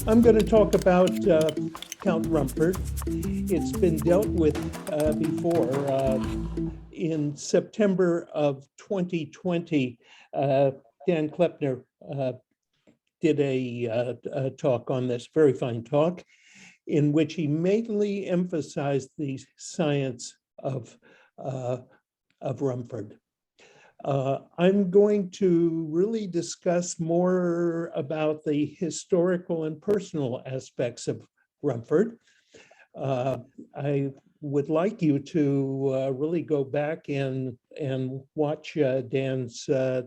I'm going to talk about Count Rumford. It's been dealt with before. In September of 2020, Dan Klepner did a talk on this, very fine talk, in which he mainly emphasized the science of Rumford. I'm going to really discuss more about the historical and personal aspects of Rumford. I would like you to really go back and watch Dan's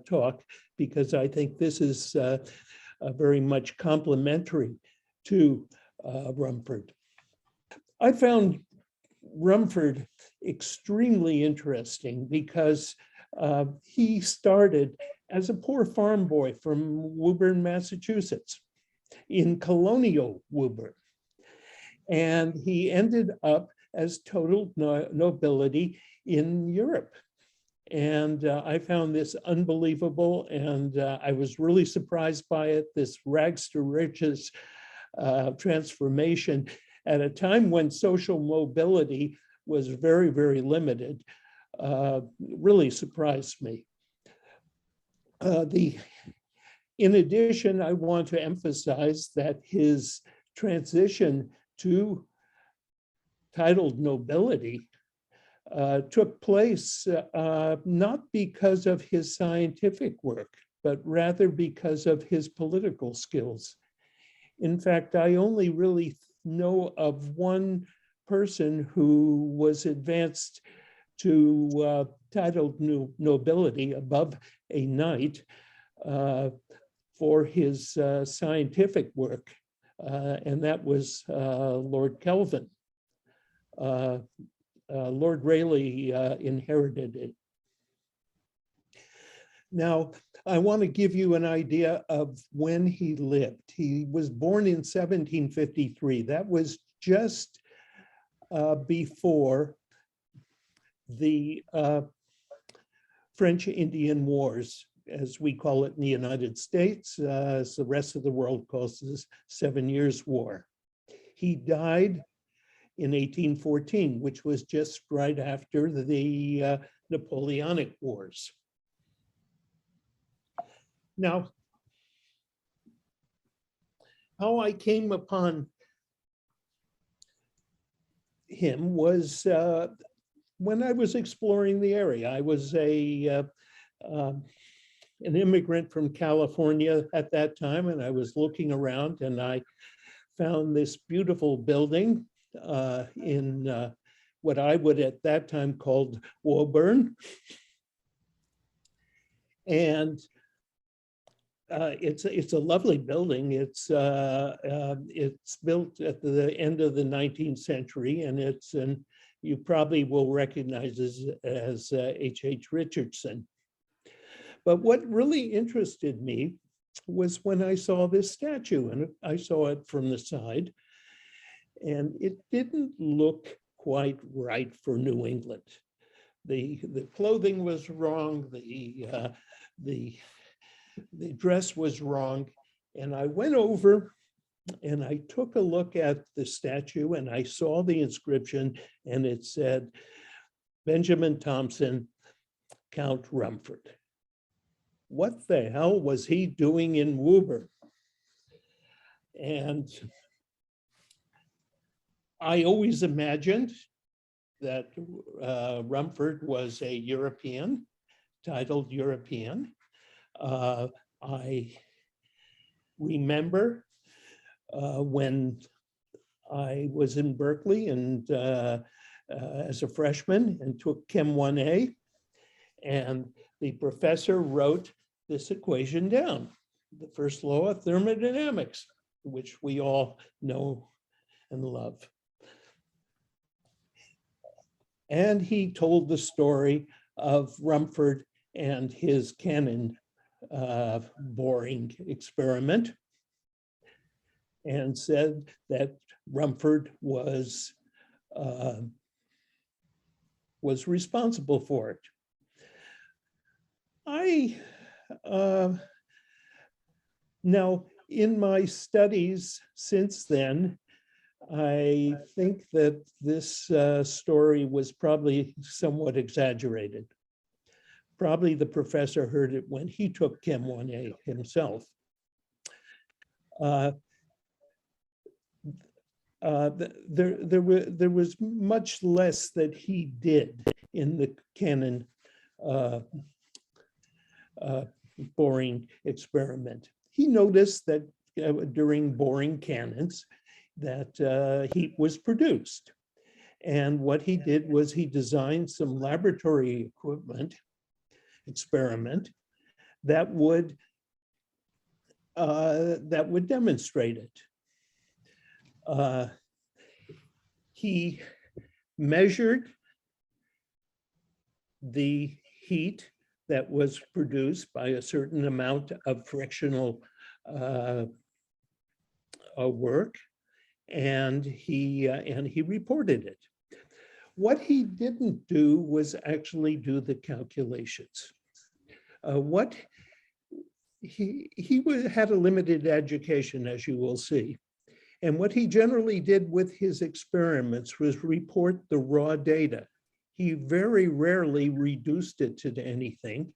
talk, because I think this is very much complementary to Rumford. I found Rumford extremely interesting because he started as a poor farm boy from Woburn, Massachusetts, in colonial Woburn. And he ended up as total nobility in Europe. And I found this unbelievable, and I was really surprised by it, this rags to riches transformation at a time when social mobility was very, very limited. Really surprised me. In addition, I want to emphasize that his transition to titled nobility took place not because of his scientific work, but rather because of his political skills. In fact, I only really know of one person who was advanced to titled nobility above a knight for his scientific work, and that was Lord Kelvin. Lord Rayleigh inherited it. Now, I want to give you an idea of when he lived. He was born in 1753. That was just before the French-Indian Wars, as we call it in the United States, as the rest of the world calls this 7 Years' War. He died in 1814, which was just right after the Napoleonic Wars. Now, how I came upon him was when I was exploring the area. I was an immigrant from California at that time, and I was looking around, and I found this beautiful building in what I would at that time called Woburn. And it's a lovely building. It's built at the end of the 19th century, and you probably will recognize as H.H. Richardson. But what really interested me was when I saw this statue, and I saw it from the side, and it didn't look quite right for New England. The clothing was wrong, the dress was wrong, and I went over and I took a look at the statue, and I saw the inscription, and it said, Benjamin Thompson, Count Rumford. What the hell was he doing in Woburn? And I always imagined that Rumford was a European, titled European. I remember when I was in Berkeley and as a freshman and took Chem 1A, and the professor wrote this equation down, the first law of thermodynamics, which we all know and love. And he told the story of Rumford and his cannon boring experiment, and said that Rumford was responsible for it. Now, In my studies since then, I think that this story was probably somewhat exaggerated. Probably the professor heard it when he took Chem 1A himself. There was much less that he did in the Cannon boring experiment. He noticed that during boring cannons that heat was produced. And what he did was he designed some laboratory experiment that would demonstrate it. He measured the heat that was produced by a certain amount of frictional work, and he reported it. What he didn't do was actually do the calculations. He had a limited education, as you will see. And what he generally did with his experiments was report the raw data. He very rarely reduced it to anything,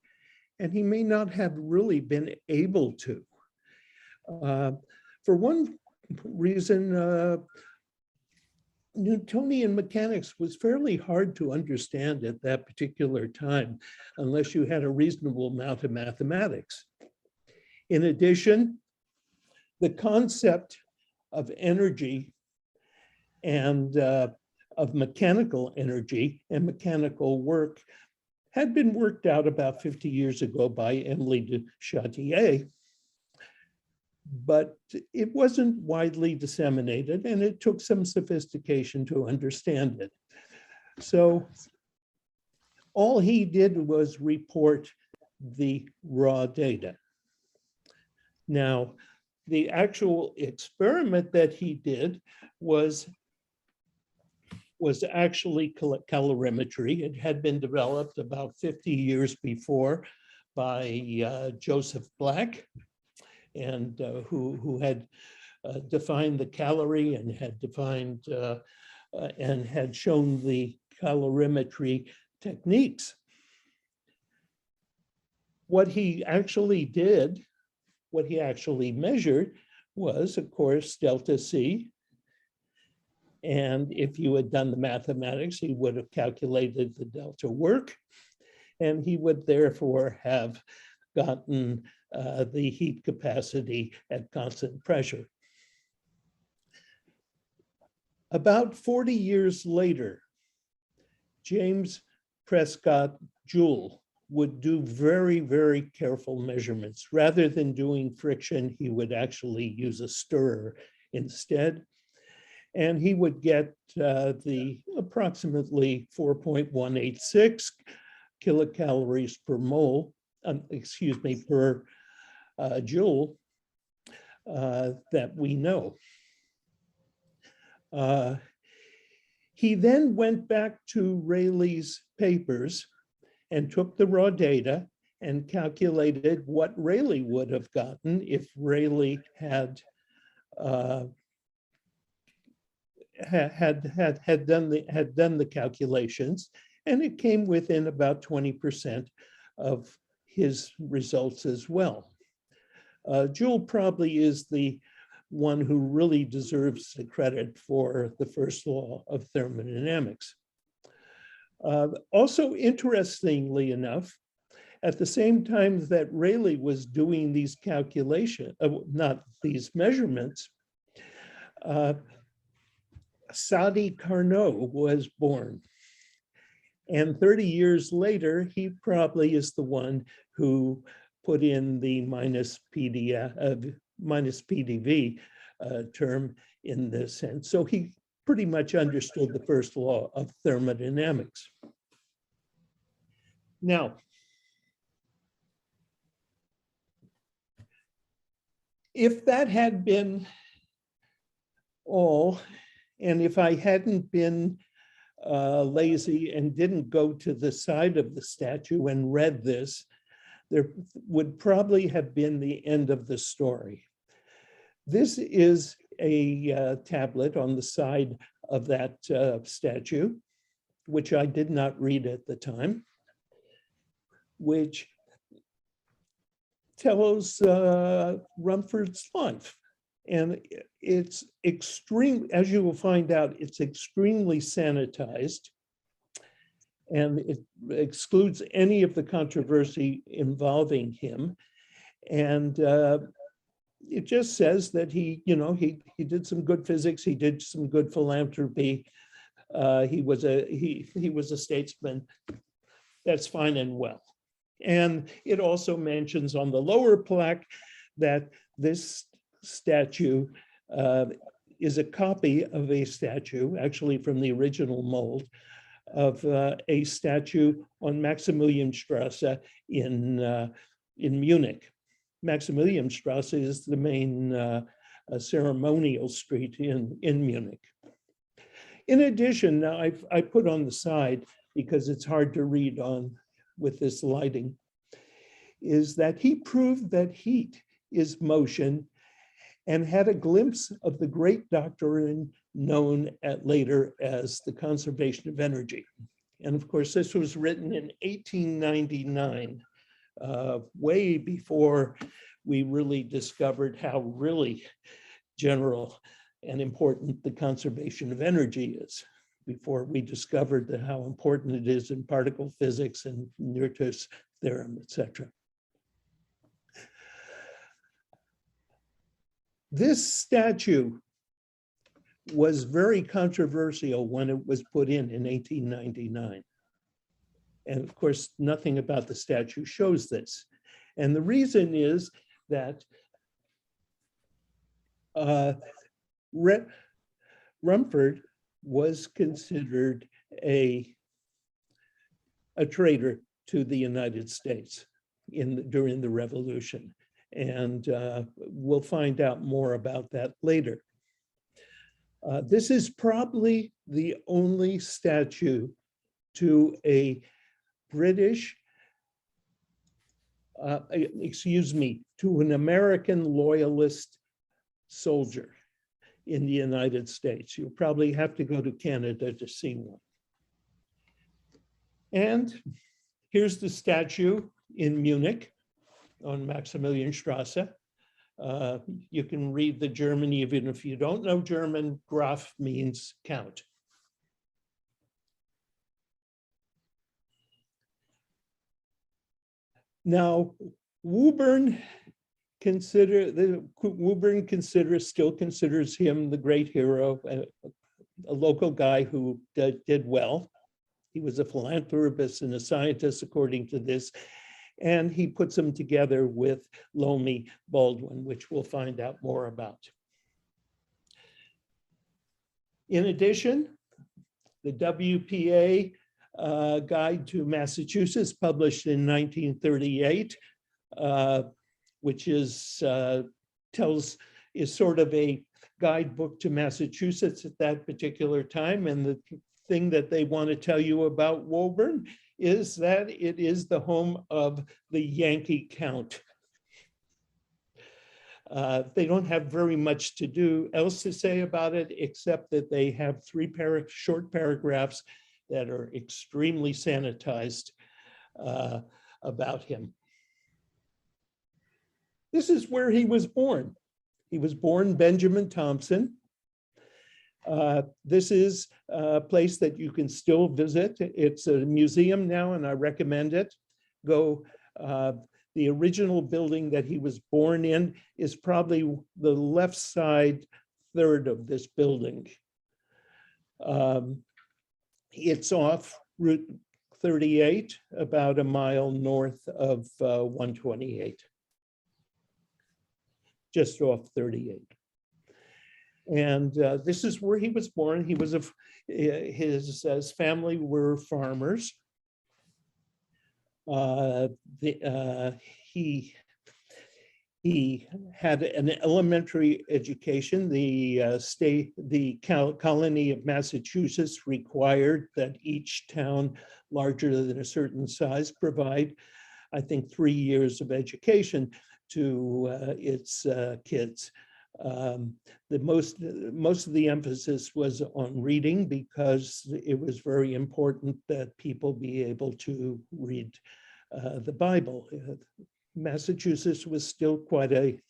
and he may not have really been able to. For one reason, Newtonian mechanics was fairly hard to understand at that particular time, unless you had a reasonable amount of mathematics. In addition, the concept of energy and of mechanical energy and mechanical work had been worked out about 50 years ago by Emily de Châtier, but it wasn't widely disseminated, and it took some sophistication to understand it. So all he did was report the raw data. Now, the actual experiment that he did was actually calorimetry. It had been developed about 50 years before by Joseph Black, and who had defined the calorie and had defined and had shown the calorimetry techniques. What he actually did, what he actually measured was, of course, delta C. And if you had done the mathematics, he would have calculated the delta work, and he would therefore have gotten the heat capacity at constant pressure. About 40 years later, James Prescott Joule would do very, very careful measurements. Rather than doing friction, he would actually use a stirrer instead. And he would get the approximately 4.186 kilocalories per mole, per joule that we know. He then went back to Rayleigh's papers and took the raw data and calculated what Rayleigh would have gotten if Rayleigh had done the calculations, and it came within about 20% of his results as well. Joule probably is the one who really deserves the credit for the first law of thermodynamics. Also, interestingly enough, at the same time that Rayleigh was doing these calculations, not these measurements, Sadi Carnot was born. And 30 years later, he probably is the one who put in the minus PDV term in this sense. So he pretty much understood the first law of thermodynamics. Now, if that had been all, and if I hadn't been lazy and didn't go to the side of the statue and read this, there would probably have been the end of the story. This is a tablet on the side of that statue, which I did not read at the time, which tells Rumford's life. And it's extreme, as you will find out, it's extremely sanitized, and it excludes any of the controversy involving him. And it just says that he did some good physics, he did some good philanthropy, he was a statesman. That's fine and well. And it also mentions on the lower plaque that this statue is a copy of a statue, actually from the original mold, of a statue on Maximillianstrasse in Munich. Maximillianstrasse is the main ceremonial street in Munich. In addition, now I put on the side, because it's hard to read on with this lighting, is that he proved that heat is motion and had a glimpse of the great doctrine known later as the conservation of energy. And of course, this was written in 1899, way before we really discovered how really general and important the conservation of energy is, before we discovered how important it is in particle physics and Newton's theorem, etc. This statue was very controversial when it was put in 1899. And of course, nothing about the statue shows this. And the reason is that Rumford was considered a traitor to the United States during the Revolution. And we'll find out more about that later. This is probably the only statue to a British, to an American loyalist soldier in the United States. You'll probably have to go to Canada to see one. And here's the statue in Munich on Maximillianstrasse. You can read the German, even if you don't know German. Graf means count. Now, Woburn still considers him the great hero, a local guy who did well. He was a philanthropist and a scientist, according to this. And he puts them together with Loamy Baldwin, which we'll find out more about. In addition, the WPA Guide to Massachusetts, published in 1938, which is sort of a guidebook to Massachusetts at that particular time. And the thing that they want to tell you about Woburn is that it is the home of the Yankee Count. They don't have very much else to say about it, except that they have three short paragraphs that are extremely sanitized about him. This is where he was born. He was born Benjamin Thompson. This is a place that you can still visit. It's a museum now, and I recommend it. The original building that he was born in is probably the left side third of this building. It's off Route 38, about a mile north of 128. Just off 38. And this is where he was born. He was his family were farmers. He had an elementary education. The colony of Massachusetts required that each town larger than a certain size provide, I think, 3 years of education to its kids. Most of the emphasis was on reading because it was very important that people be able to read the Bible. Massachusetts was still quite a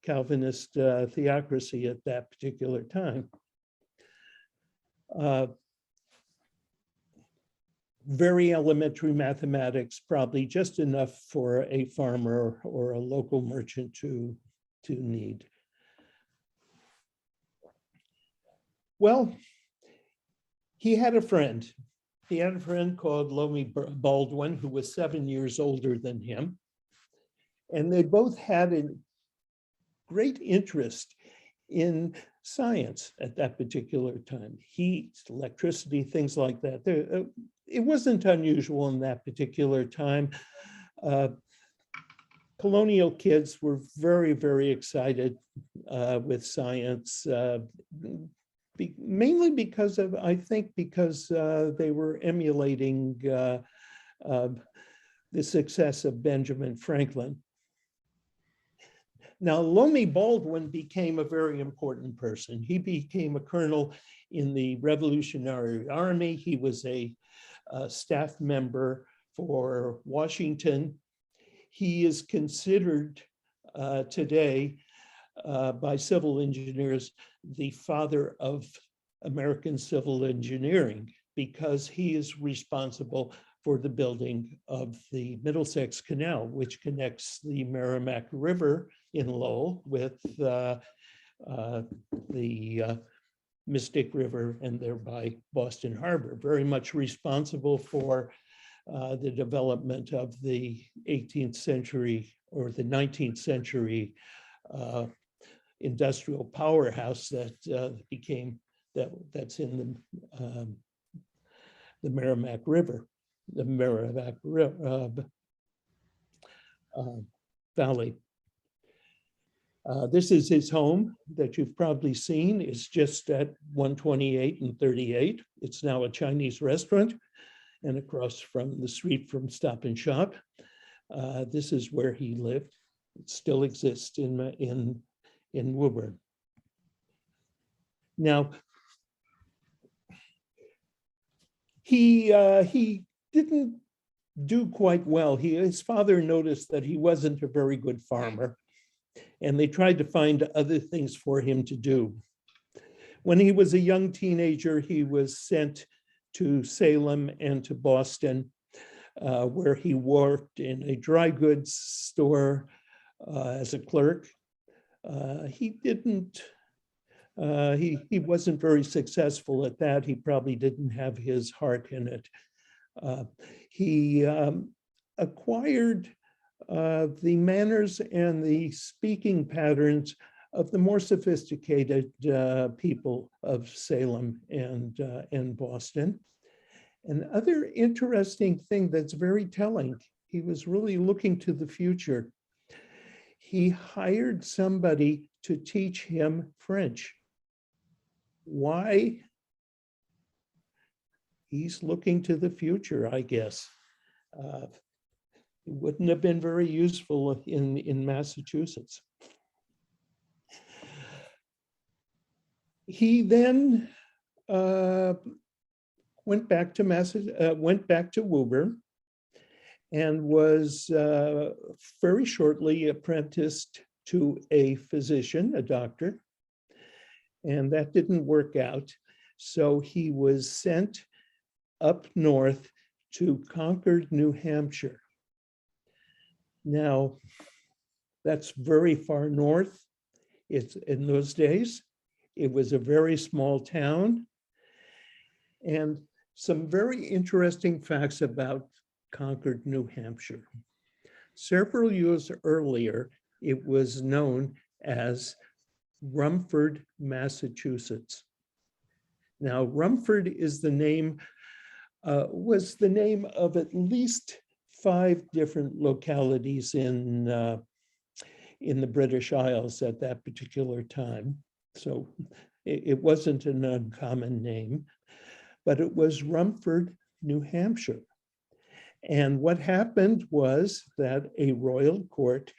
Calvinist theocracy at that particular time. Very elementary mathematics, probably just enough for a farmer or a local merchant to need. Well, he had a friend. He had a friend called Lomi Baldwin, who was 7 years older than him. And they both had a great interest in science at that particular time. Heat, electricity, things like that. It wasn't unusual in that particular time. Colonial kids were very, very excited with science, mainly because of, I think, because they were emulating the success of Benjamin Franklin. Now, Lomi Baldwin became a very important person. He became a colonel in the Revolutionary Army. He was a staff member for Washington. He is considered today by civil engineers the father of American civil engineering, because he is responsible for the building of the Middlesex Canal, which connects the Merrimack River in Lowell with the Mystic River and thereby Boston Harbor. Very much responsible for the development of the 18th century or the 19th century industrial powerhouse that that's in the Merrimack River, the Merrimack Valley. This is his home that you've probably seen. It's just at 128 and 38. It's now a Chinese restaurant and across from the street from Stop and Shop. This is where he lived. It still exists in Woburn. Now, he didn't do quite well. His father noticed that he wasn't a very good farmer, and they tried to find other things for him to do. When he was a young teenager, he was sent to Salem and to Boston, where he worked in a dry goods store as a clerk. He wasn't very successful at that. He probably didn't have his heart in it. He acquired the manners and the speaking patterns of the more sophisticated people of Salem and Boston. Another interesting thing that's very telling, he was really looking to the future. He hired somebody to teach him French. Why? He's looking to the future, I guess. It wouldn't have been very useful in Massachusetts. He then went back to Woburn and was very shortly apprenticed to a physician, a doctor, and that didn't work out. So he was sent up north to Concord, New Hampshire. Now, that's very far north. It's in those days. It was a very small town. And some very interesting facts about Concord, New Hampshire. Several years earlier, it was known as Rumford, Massachusetts. Now, Rumford is the name, was the name of at least 5 different localities in the British Isles at that particular time. So it wasn't an uncommon name, but it was Rumford, New Hampshire. And what happened was that a royal court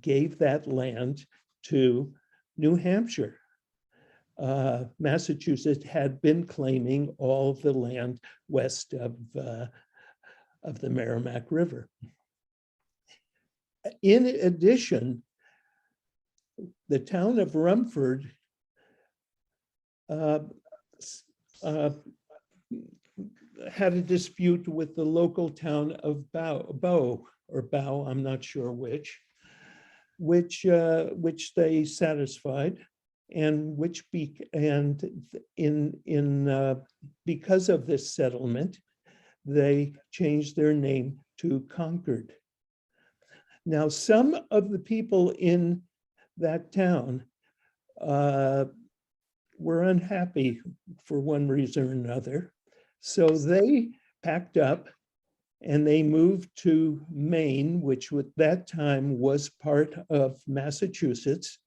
gave that land to New Hampshire. Massachusetts had been claiming all the land west of the Merrimack River. In addition, the town of Rumford had a dispute with the local town of Bow, I'm not sure which they satisfied, and because of this settlement, they changed their name to Concord. Now, some of the people in that town were unhappy for one reason or another. So they packed up and they moved to Maine, which at that time was part of Massachusetts,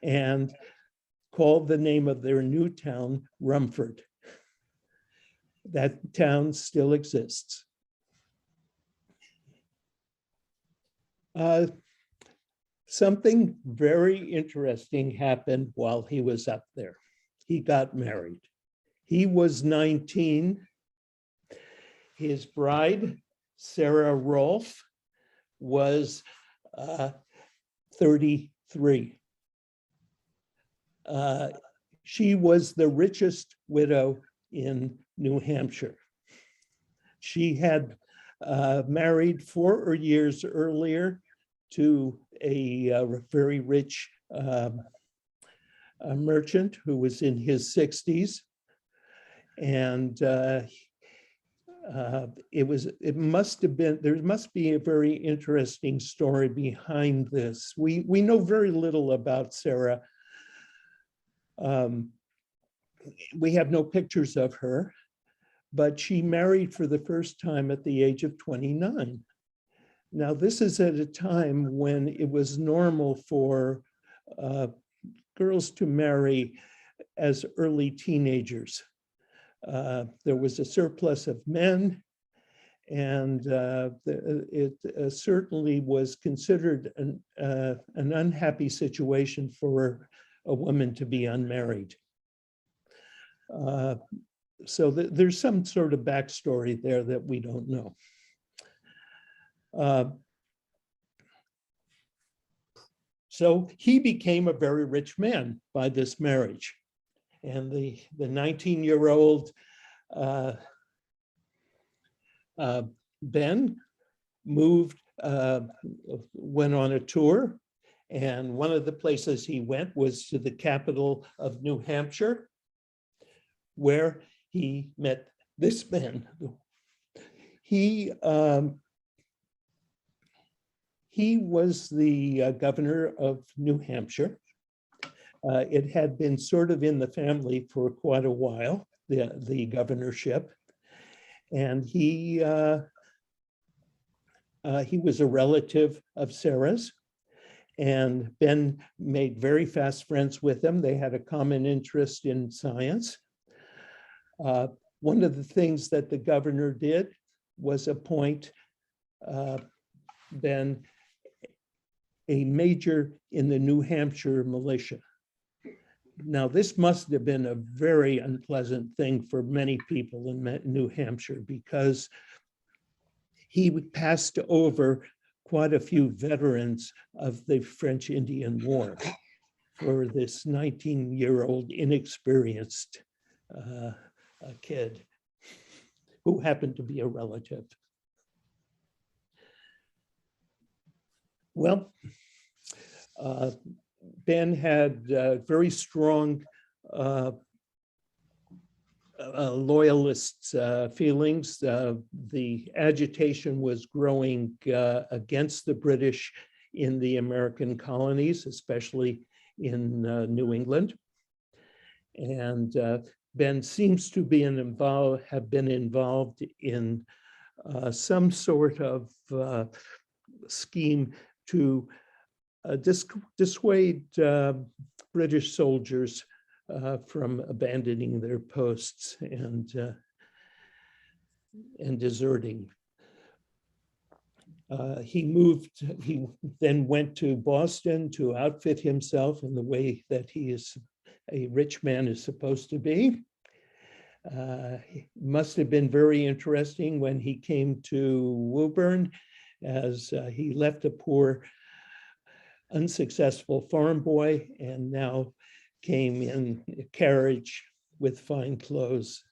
and called the name of their new town Rumford. That town still exists. Something very interesting happened while he was up there. He got married. He was 19. His bride, Sarah Rolfe, was 33. She was the richest widow in New Hampshire. She had married 4 years earlier to a very rich merchant who was in his 60s. And there must be a very interesting story behind this. We know very little about Sarah. We have no pictures of her, but she married for the first time at the age of 29. Now, this is at a time when it was normal for girls to marry as early teenagers. There was a surplus of men, and it certainly was considered an unhappy situation for a woman to be unmarried. So there's some sort of backstory there that we don't know. So he became a very rich man by this marriage. And the 19-year-old Ben went on a tour. And one of the places he went was to the capital of New Hampshire, where he met this man. He was the governor of New Hampshire. It had been sort of in the family for quite a while, the governorship. And he was a relative of Sarah's. And Ben made very fast friends with him. They had a common interest in science. One of the things that the governor did was appoint Ben a major in the New Hampshire militia. Now, this must have been a very unpleasant thing for many people in New Hampshire, because he passed over quite a few veterans of the French Indian War for this 19-year-old inexperienced kid who happened to be a relative. Well, Ben had very strong loyalist feelings. The agitation was growing against the British in the American colonies, especially in New England. And Ben seems to be have been involved in some sort of scheme to dissuade British soldiers from abandoning their posts and deserting. He then went to Boston to outfit himself in the way that a rich man is supposed to be. It must have been very interesting when he came to Woburn, as he left a poor, unsuccessful farm boy and now came in a carriage with fine clothes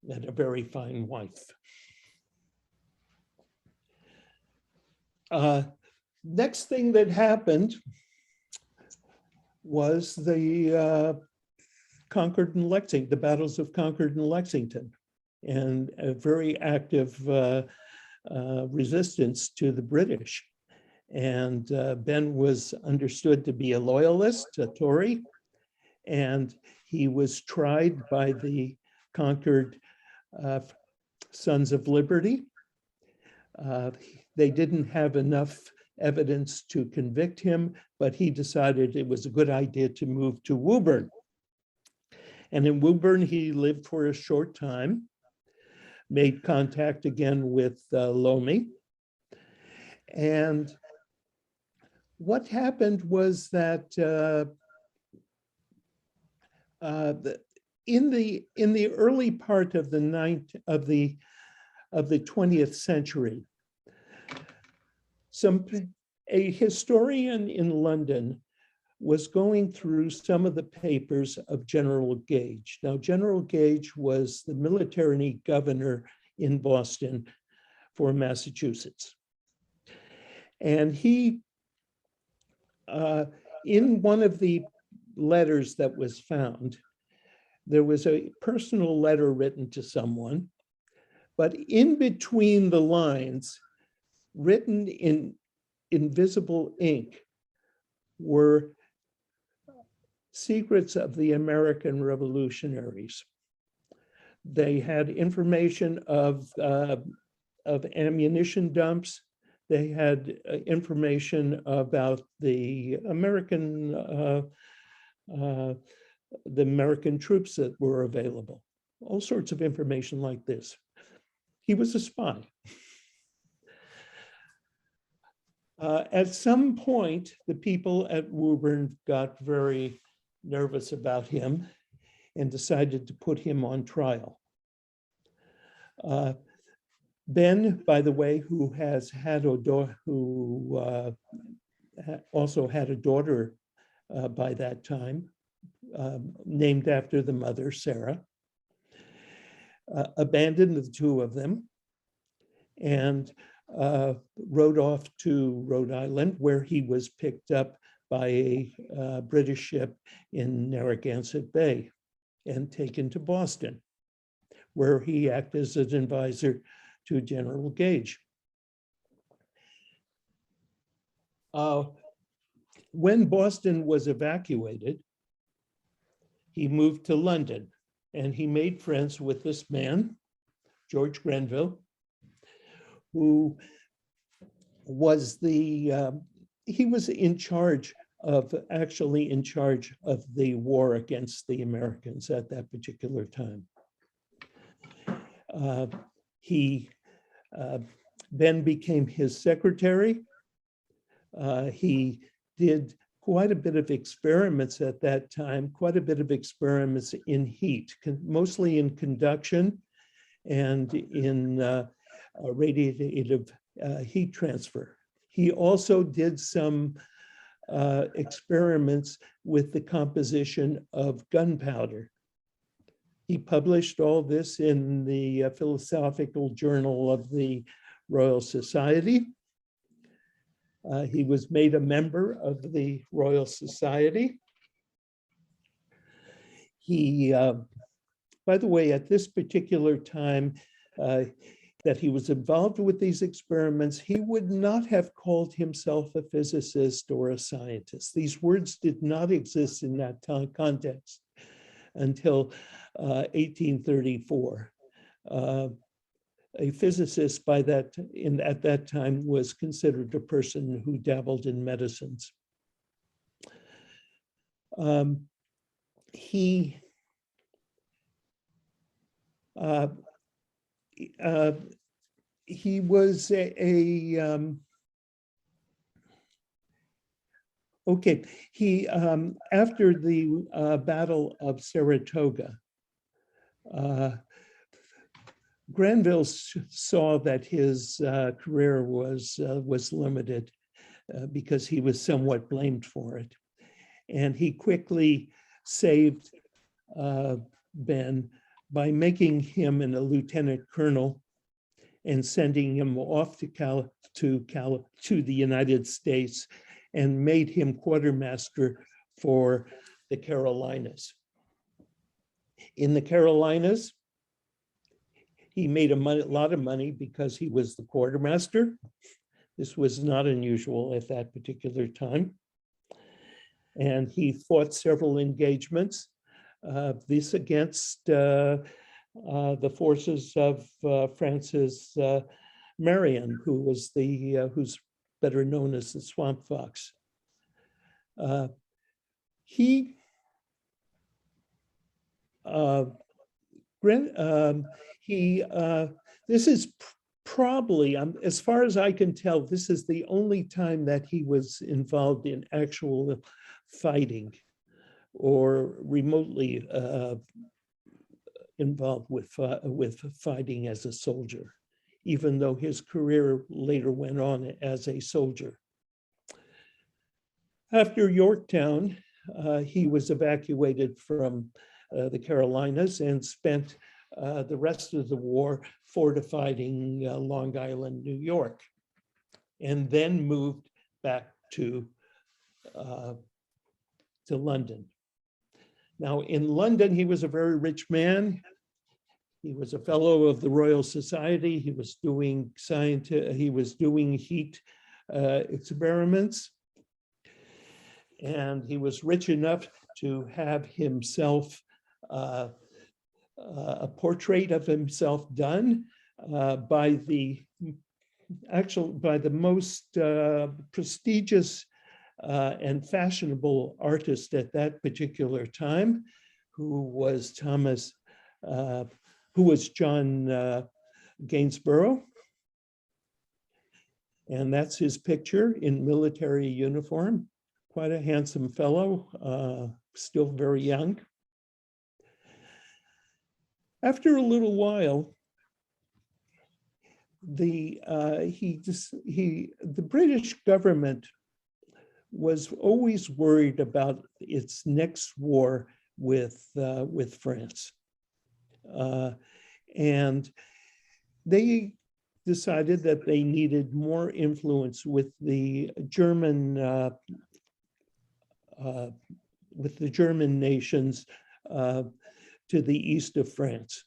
and a very fine wife. Next thing that happened was the battles of Concord and Lexington, and a very active resistance to the British. And Ben was understood to be a loyalist, a Tory, and he was tried by the Concord Sons of Liberty. They didn't have enough evidence to convict him, but he decided it was a good idea to move to Woburn. And in Woburn, he lived for a short time, made contact again with Lomi. And what happened was that in the early part of the 20th century, a historian in London was going through some of the papers of General Gage. Now, General Gage was the military governor in Boston for Massachusetts. And he, in one of the letters that was found, there was a personal letter written to someone, but in between the lines, written in invisible ink, were secrets of the American revolutionaries. They had information of ammunition dumps. They had information about the American troops that were available. All sorts of information like this. He was a spy. At some point, the people at Woburn got very nervous about him and decided to put him on trial. Ben, by the way, who also had a daughter by that time, named after the mother, Sarah, abandoned the two of them and rode off to Rhode Island, where he was picked up by a British ship in Narragansett Bay and taken to Boston, where he acted as an advisor to General Gage. When Boston was evacuated, he moved to London, and he made friends with this man, George Granville, who was he was in charge of the war against the Americans at that particular time. Ben became his secretary. He did quite a bit of experiments at that time, quite a bit of experiments in heat, mostly in conduction and in radiative heat transfer. He also did some experiments with the composition of gunpowder. He published all this in the Philosophical Journal of the Royal Society. He was made a member of the Royal Society. He, by the way, at this particular time that he was involved with these experiments, he would not have called himself a physicist or a scientist. These words did not exist in that context until 1834. A physicist at that time was considered a person who dabbled in medicines. he was okay. He after the Battle of Saratoga, Granville saw that his career was limited because he was somewhat blamed for it, and he quickly saved Ben by making him a lieutenant colonel and sending him off to the United States, and made him quartermaster for the Carolinas. In the Carolinas, he made a lot of money because he was the quartermaster. This was not unusual at that particular time. And he fought several engagements, this against the forces of Francis Marion, who was who's better known as the Swamp Fox. This is probably, as far as I can tell, this is the only time that he was involved in actual fighting or remotely involved with fighting as a soldier, even though his career later went on as a soldier. After Yorktown, he was evacuated from the Carolinas and spent the rest of the war fortifying Long Island, New York, and then moved back to London. Now, in London, he was a very rich man. He was a fellow of the Royal Society. He was doing heat experiments, and he was rich enough to have himself a portrait of himself done by the most prestigious and fashionable artist at that particular time, who was John Gainsbourg. And that's his picture in military uniform. Quite a handsome fellow, still very young. After a little while, the British government was always worried about its next war with France, and they decided that they needed more influence with the German nations to the east of France.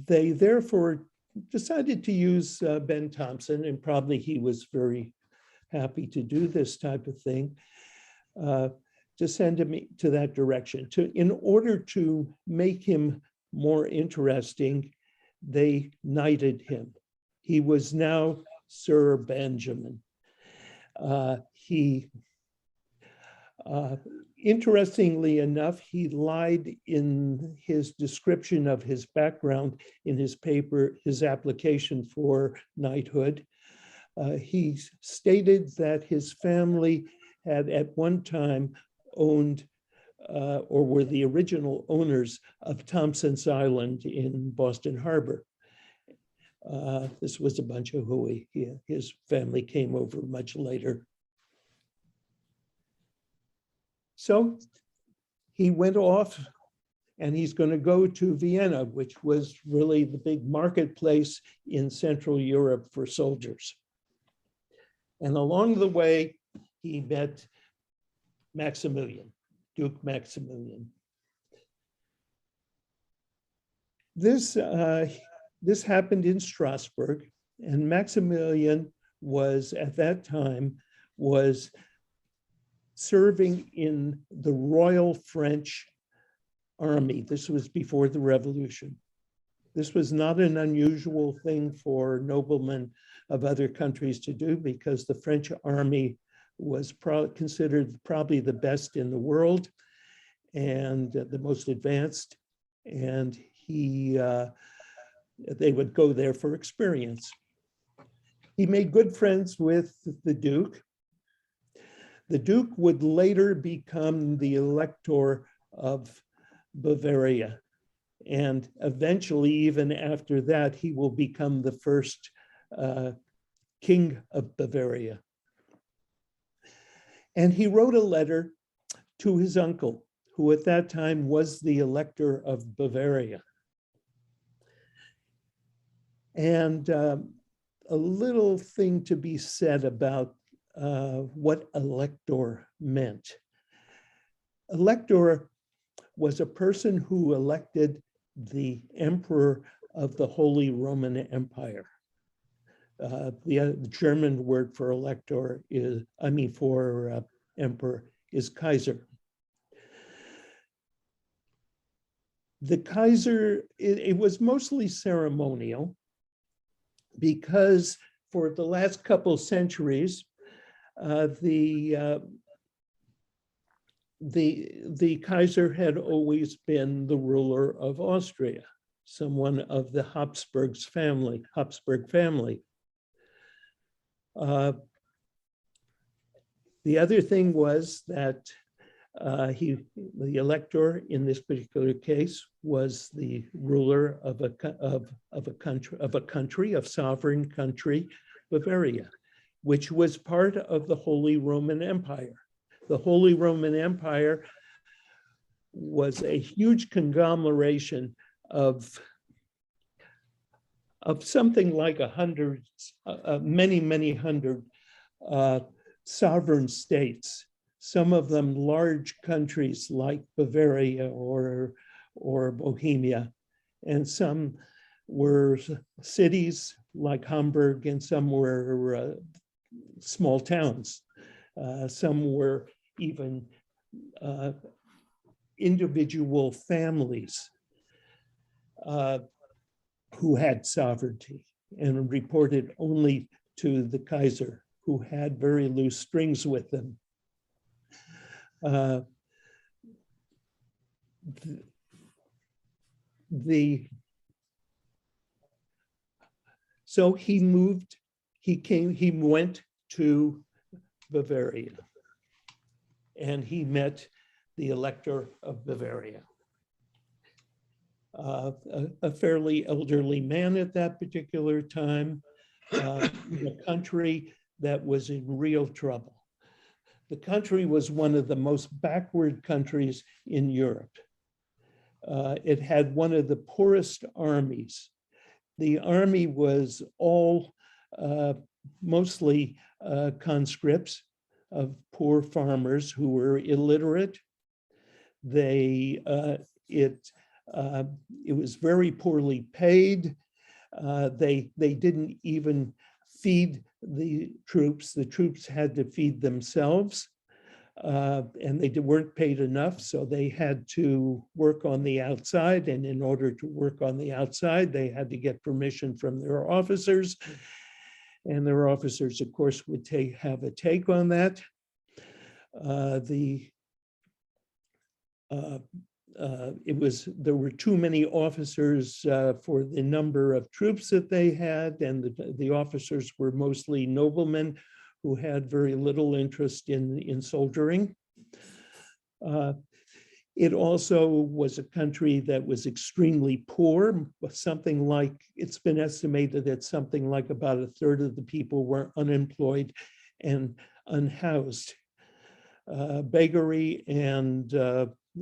They therefore decided to use Ben Thompson, and probably he was very happy to do this type of thing, to send him to that direction. In order to make him more interesting, they knighted him. He was now Sir Benjamin. Interestingly enough, he lied in his description of his background in his paper, his application for knighthood. He stated that his family had at one time owned or were the original owners of Thompson's Island in Boston Harbor. This was a bunch of hooey. His family came over much later. So he went off, and he's going to go to Vienna, which was really the big marketplace in Central Europe for soldiers. And along the way, he met Maximillian, Duke Maximillian. This happened in Strasbourg, and Maximillian was, at that time, serving in the Royal French Army. This was before the Revolution. This was not an unusual thing for noblemen of other countries to do, because the French army was considered probably the best in the world and the most advanced. And he they would go there for experience. He made good friends with the Duke. The Duke would later become the Elector of Bavaria. And eventually, even after that, he will become the first king of Bavaria. And he wrote a letter to his uncle, who at that time was the Elector of Bavaria. And a little thing to be said about what elector meant. Elector was a person who elected the emperor of the Holy Roman Empire. The German word for elector is, for emperor is Kaiser. The Kaiser, it was mostly ceremonial because for the last couple centuries, the Kaiser had always been the ruler of Austria, someone of the Habsburg family. The other thing was that the Elector in this particular case was the ruler of a sovereign country, Bavaria, which was part of the Holy Roman Empire. The Holy Roman Empire was a huge conglomeration of something like many hundred sovereign states, some of them large countries like Bavaria or Bohemia, and some were cities like Hamburg, and some were small towns. Some were even individual families who had sovereignty and reported only to the Kaiser, who had very loose strings with them. So he went to Bavaria, and he met the Elector of Bavaria, a fairly elderly man at that particular time, in a country that was in real trouble. The country was one of the most backward countries in Europe. It had one of the poorest armies. The army was all mostly conscripts of poor farmers who were illiterate. It was very poorly paid. They didn't even feed the troops. The troops had to feed themselves, and they weren't paid enough, so they had to work on the outside. And in order to work on the outside, they had to get permission from their officers. And their officers, of course, would have a take on that. There were too many officers for the number of troops that they had, and the officers were mostly noblemen who had very little interest in soldiering. It also was a country that was extremely poor. It's been estimated that something like about a third of the people were unemployed and unhoused. Beggary and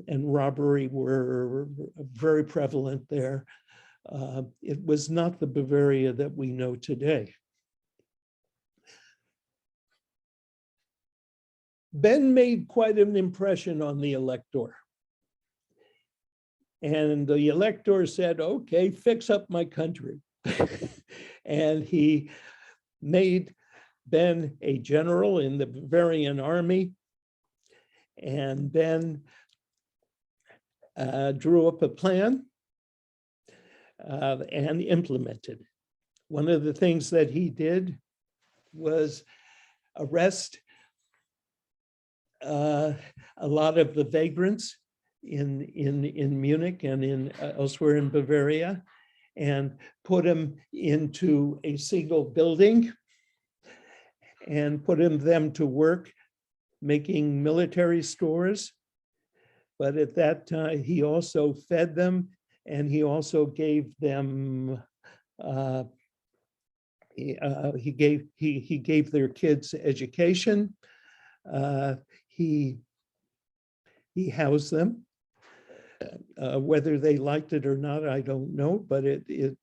robbery were very prevalent there. It was not the Bavaria that we know today. Ben made quite an impression on the Elector. And the Elector said, okay, fix up my country. And he made Ben a general in the Bavarian army. And Ben drew up a plan and implemented. One of the things that he did was arrest a lot of the vagrants in Munich and elsewhere in Bavaria, and put them into a single building and put them to work making military stores. But at that time, he also fed them, and he also gave them he gave their kids education. He housed them. Whether they liked it or not, I don't know, but it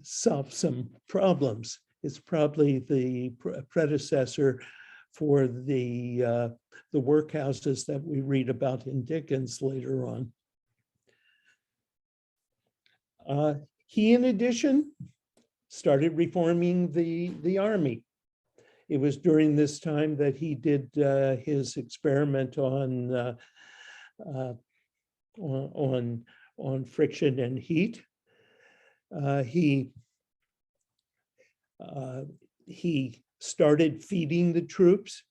solved some problems. It's probably the predecessor for the workhouses that we read about in Dickens later on. He, in addition, started reforming the army. It was during this time that he did his experiment on friction and heat. He started feeding the troops.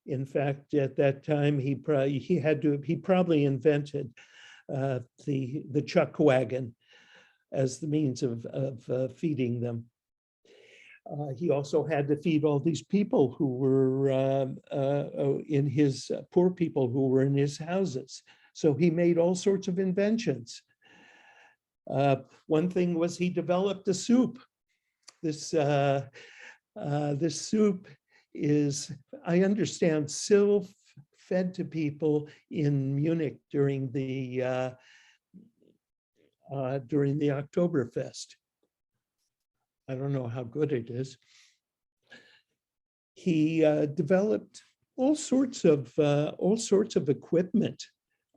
In fact, at that time, he probably invented the chuck wagon as the means of feeding them. He also had to feed all these people who were in his poor people who were in his houses. So he made all sorts of inventions. One thing was he developed a soup. This soup is, I understand, still fed to people in Munich during the Oktoberfest. I don't know how good it is. He developed all sorts of equipment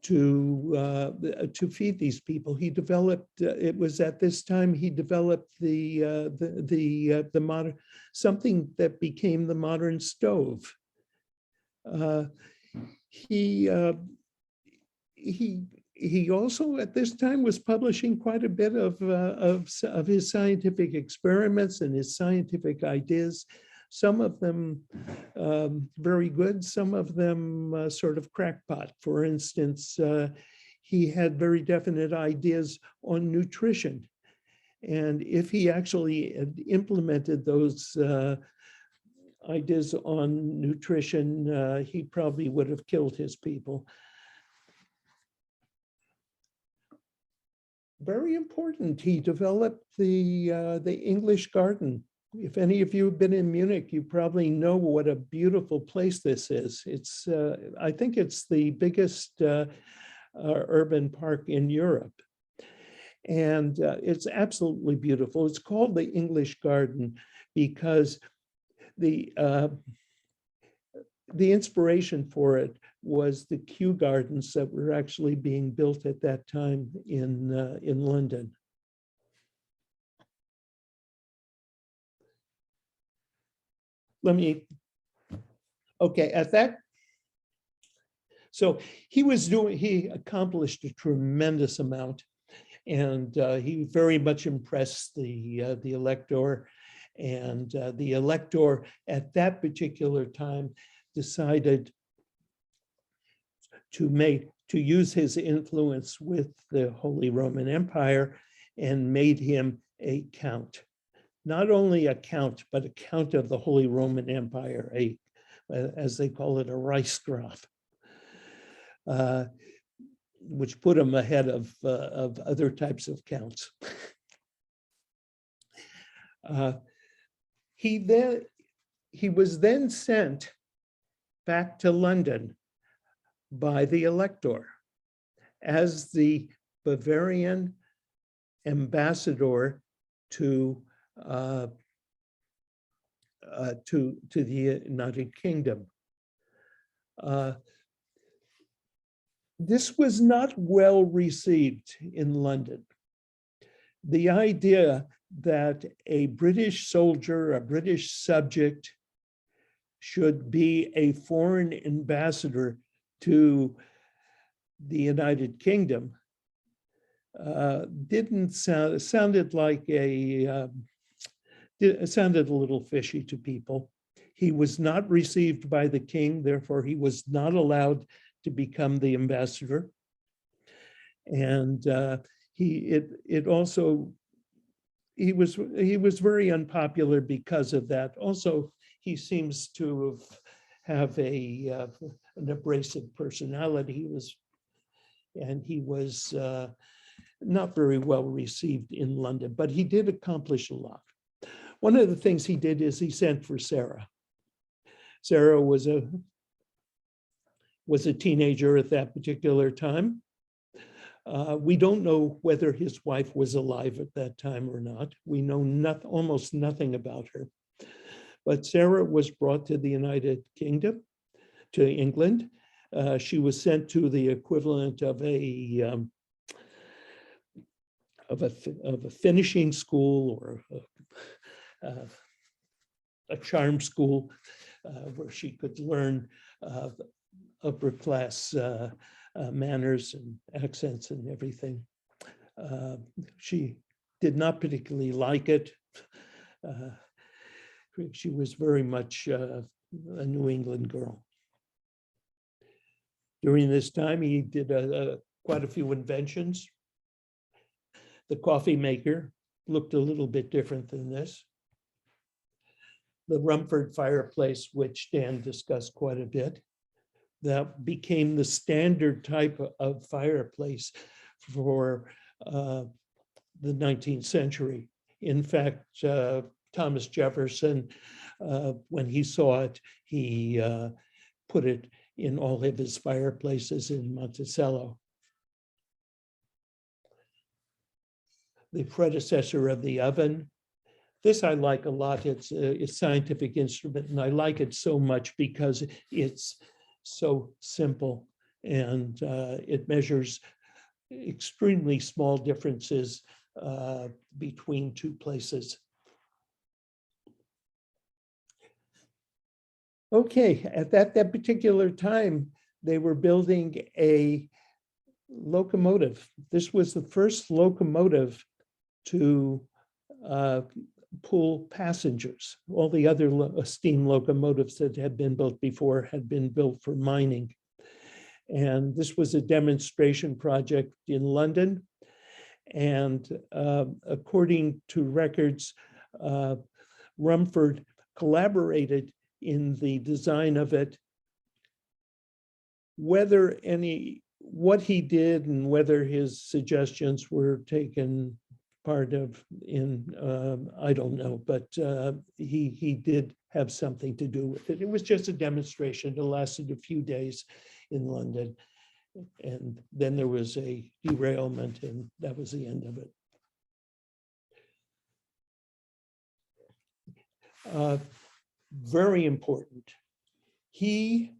to feed these people. He developed. It was at this time he developed the modern, something that became the modern stove. He also at this time was publishing quite a bit of his scientific experiments and his scientific ideas. Some of them very good, some of them sort of crackpot. For instance, he had very definite ideas on nutrition. And if he actually had implemented those ideas on nutrition, he probably would have killed his people. Very important, he developed the English garden. If any of you have been in Munich, you probably know what a beautiful place this is. It's, I think it's the biggest urban park in Europe. And it's absolutely beautiful. It's called the English Garden because the inspiration for it was the Kew Gardens that were actually being built at that time in London. Okay, at that, so he accomplished a tremendous amount, and he very much impressed the Elector, and the Elector at that particular time decided to use his influence with the Holy Roman Empire and made him a count. Not only a count, but a count of the Holy Roman Empire, as they call it, a Reichsgraf, which put him ahead of other types of counts. He was then sent back to London by the Elector as the Bavarian ambassador to the United Kingdom. This was not well received in London. The idea that a British soldier, a British subject, should be a foreign ambassador to the United Kingdom sounded a little fishy to people. He was not received by the king, therefore he was not allowed to become the ambassador. And it also, he was very unpopular because of that. Also, he seems to have an abrasive personality. He was not very well received in London, but he did accomplish a lot. One of the things he did is he sent for Sarah. Sarah was a teenager at that particular time. We don't know whether his wife was alive at that time or not. We know almost nothing about her. But Sarah was brought to the United Kingdom, to England. She was sent to the equivalent of a finishing school or a charm school where she could learn upper class manners and accents and everything. She did not particularly like it. She was very much a New England girl. During this time, he did quite a few inventions. The coffee maker looked a little bit different than this. The Rumford fireplace, which Dan discussed quite a bit, that became the standard type of fireplace for the 19th century. In fact, Thomas Jefferson, when he saw it, he put it in all of his fireplaces in Monticello. The predecessor of the oven. This I like a lot. It's a scientific instrument, and I like it so much because it's so simple and it measures extremely small differences between two places. Okay, at that particular time, they were building a locomotive. This was the first locomotive to pull passengers. All the other steam locomotives that had been built before had been built for mining. And this was a demonstration project in London. And according to records, Rumford collaborated in the design of it. What he did and whether his suggestions were taken part of I don't know, but he did have something to do with it. It was just a demonstration. It lasted a few days in London, and then there was a derailment, and that was the end of it. Very important. He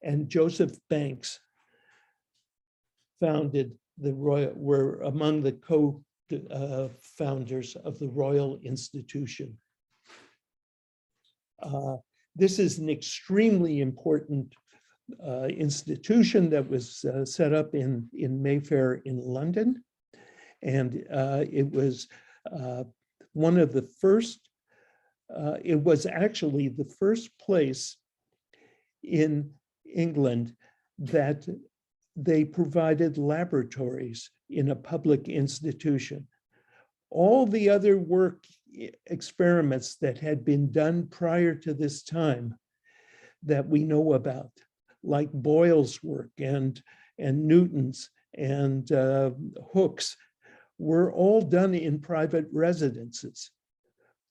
and Joseph Banks were among the co-founders of the Royal Institution. This is an extremely important institution that was set up in Mayfair in London. And it was one of the first, it was actually the first place in England that they provided laboratories in a public institution. All the other experiments that had been done prior to this time that we know about, like Boyle's work and Newton's and Hooke's, were all done in private residences.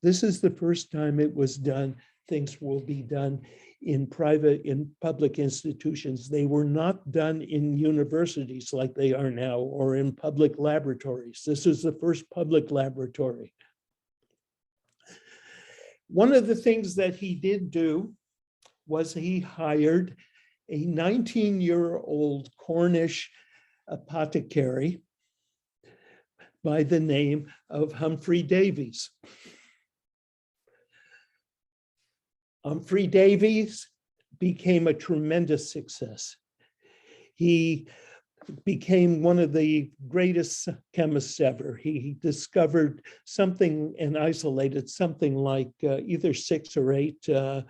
This is the first time it was done. Things will be done in public institutions. They were not done in universities like they are now or in public laboratories. This is the first public laboratory. One of the things that he did do was he hired a 19-year-old Cornish apothecary by the name of Humphrey Davies. Humphrey Davies became a tremendous success. He became one of the greatest chemists ever. He discovered something and isolated something like either 6 or 8 of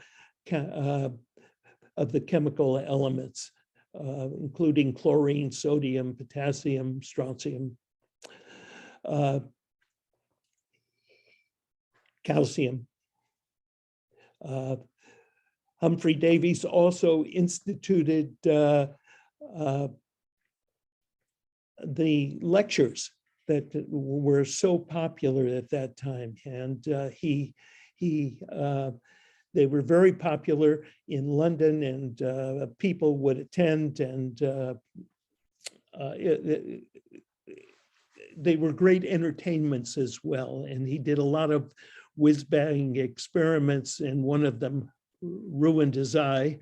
the chemical elements, including chlorine, sodium, potassium, strontium. calcium. Humphrey Davies also instituted the lectures that were so popular at that time, and they were very popular in London, and people would attend, and they were great entertainments as well. And he did a lot of whiz-bang experiments, and one of them ruined his eye,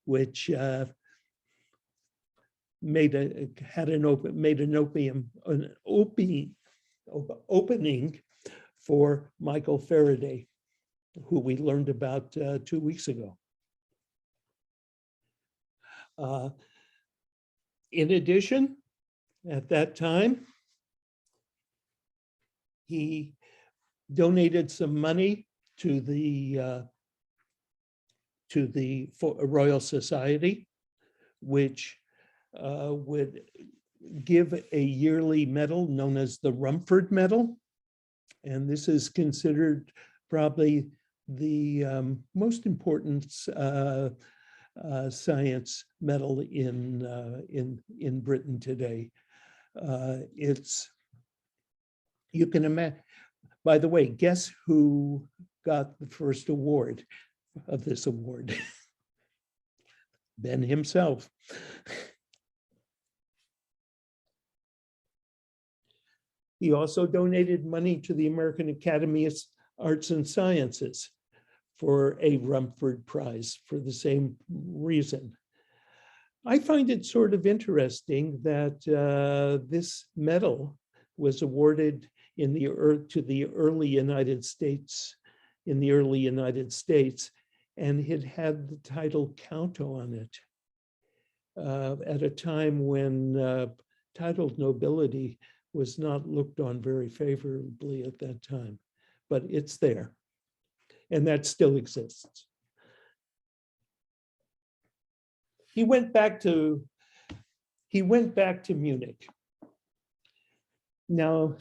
which made an opening for Michael Faraday, who we learned about 2 weeks ago. In addition, at that time, he donated some money to the Royal Society, which would give a yearly medal known as the Rumford Medal. And this is considered probably the most important science medal in Britain today. You can imagine, by the way, guess who got the first award of this award? Ben himself. He also donated money to the American Academy of Arts and Sciences for a Rumford Prize for the same reason. I find it sort of interesting that this medal was awarded to the early United States, and it had the title Count on it at a time when titled nobility was not looked on very favorably at that time, but it's there, and that still exists. He went back to Munich. Now,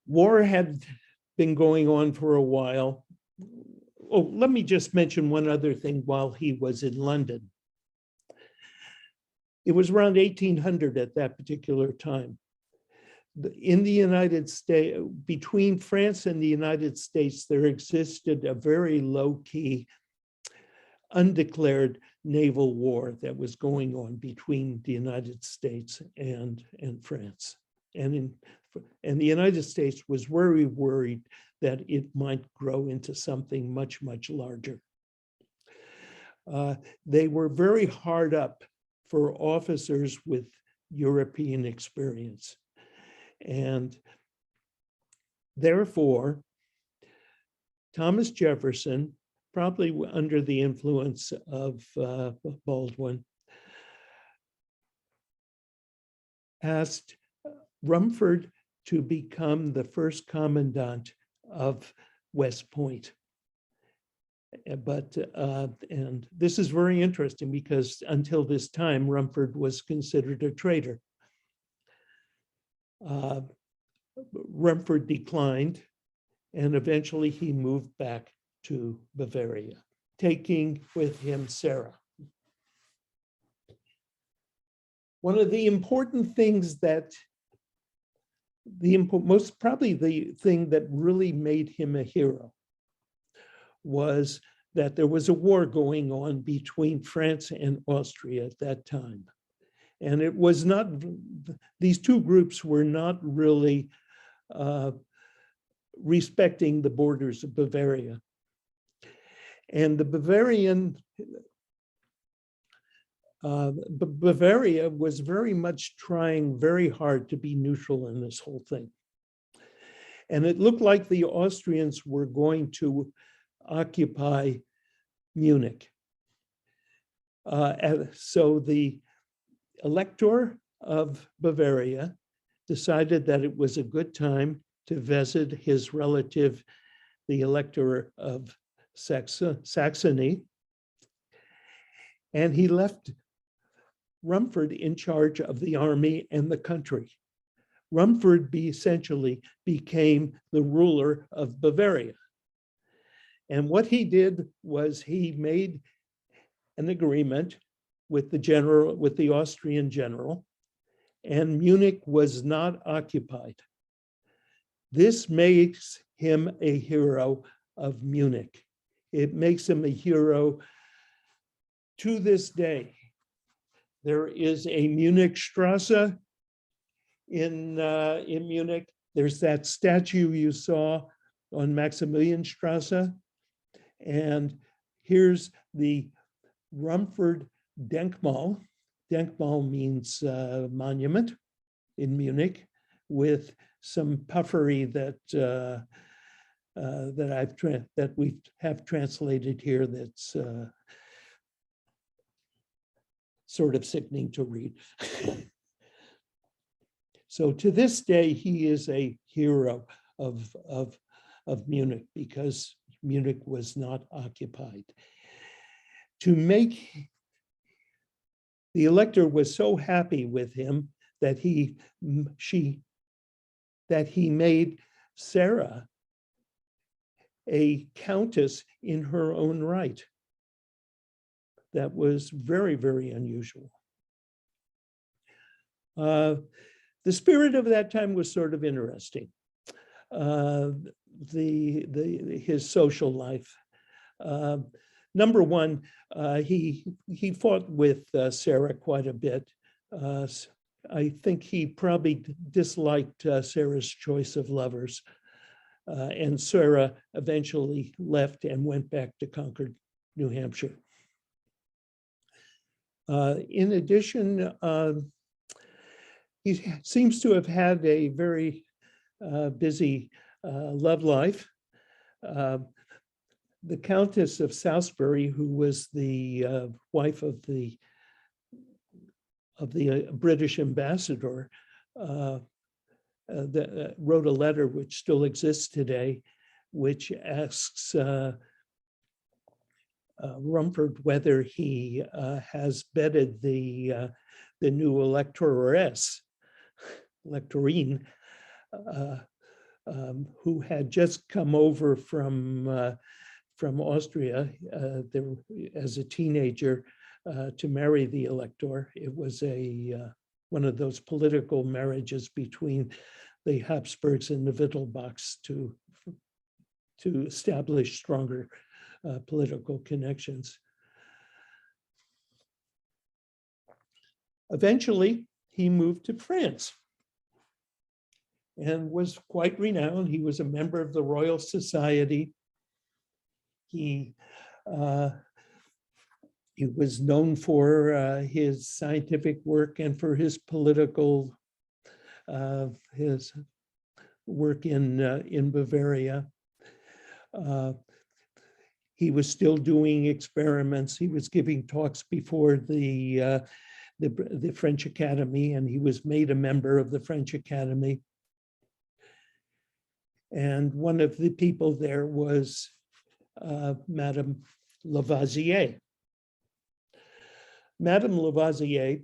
war had been going on for a while. Oh, let me just mention one other thing while he was in London. It was around 1800 at that particular time. In the United States, between France and the United States, there existed a very low-key, undeclared naval war that was going on between the United States and France. And the United States was very worried that it might grow into something much, much larger. They were very hard up for officers with European experience. And therefore, Thomas Jefferson, probably under the influence of Baldwin, asked Rumford to become the first commandant of West Point. But, and this is very interesting because until this time, Rumford was considered a traitor. Rumford declined, and eventually he moved back to Bavaria, taking with him Sarah. One of the important things that, probably the thing that really made him a hero, was that there was a war going on between France and Austria at that time. And it was not, these two groups were not really respecting the borders of Bavaria. And the Bavaria was very much trying very hard to be neutral in this whole thing. And it looked like the Austrians were going to occupy Munich. So the Elector of Bavaria decided that it was a good time to visit his relative, the Elector of Saxony, and he left Rumford in charge of the army and the country. Rumford essentially became the ruler of Bavaria. And what he did was he made an agreement with the Austrian general, and Munich was not occupied. This makes him a hero of Munich. It makes him a hero to this day. There is a Munich Strasse in Munich. There's that statue you saw on Maximillian Strasse. And here's the Rumford Denkmal. Denkmal means monument in Munich, with some puffery that we have translated here. That's sort of sickening to read. So to this day, he is a hero of Munich because Munich was not occupied. The Elector was so happy with him that he made Sarah a countess in her own right. That was very, very unusual. The spirit of that time was sort of interesting. His social life. Number one, he fought with Sarah quite a bit. I think he probably disliked Sarah's choice of lovers. And Sarah eventually left and went back to Concord, New Hampshire. In addition, he seems to have had a very busy love life. The Countess of Salisbury, who was the wife of the British ambassador, wrote a letter which still exists today, which asks Rumford whether he has bedded the new electoress, Electorine, who had just come over from Austria as a teenager to marry the Elector. It was one of those political marriages between the Habsburgs and the Wittelsbachs to establish stronger political connections. Eventually, he moved to France and was quite renowned. He was a member of the Royal Society. He was known for his scientific work and for his political, his work in Bavaria. He was still doing experiments. He was giving talks before the French Academy, and he was made a member of the French Academy. And one of the people there was Madame Lavoisier. Madame Lavoisier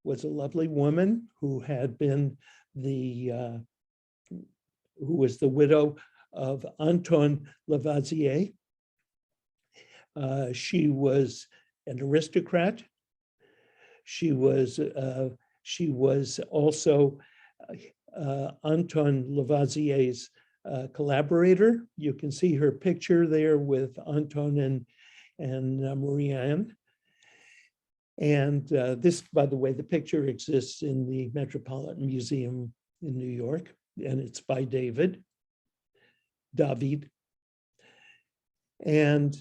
was a lovely woman who had been who was the widow of Anton Lavoisier. She was an aristocrat. She was also Anton Lavoisier's collaborator. You can see her picture there with Anton and Marie-Anne. And this, by the way, the picture exists in the Metropolitan Museum in New York, and it's by David. And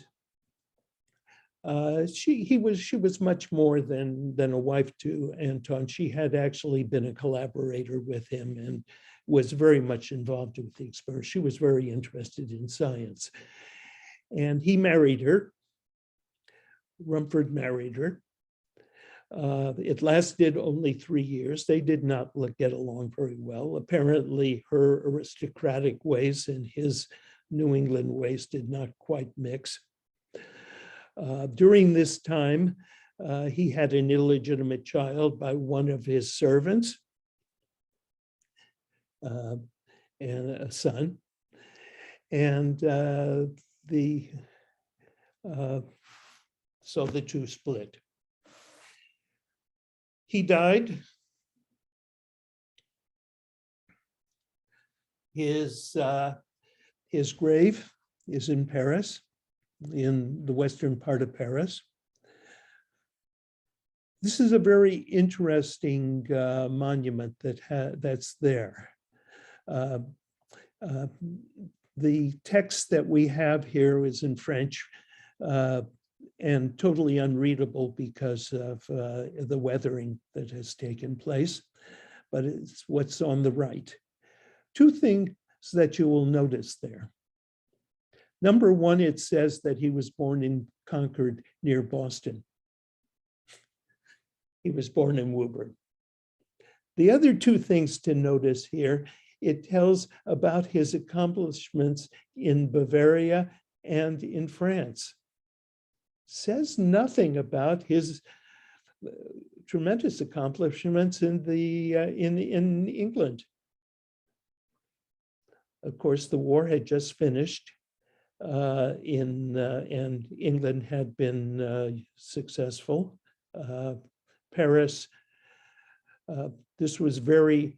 she was much more than a wife to Anton. She had actually been a collaborator with him and was very much involved with the experiment. She was very interested in science. And he married her. Rumford married her. It lasted only 3 years. They did not get along very well. Apparently, her aristocratic ways and his New England ways did not quite mix. During this time, he had an illegitimate child by one of his servants. uh, and a son. And so the two split. He died. His grave is in Paris, in the western part of Paris. This is a very interesting monument that's there. The text that we have here is in French and totally unreadable because of the weathering that has taken place, but it's what's on the right. Two things that you will notice there. Number one, it says that he was born in Concord near Boston. He was born in Woburn. The other two things to notice here, it tells about his accomplishments in Bavaria and in France. Says nothing about his tremendous accomplishments in England. Of course, the war had just finished, and England had been successful. Paris, this was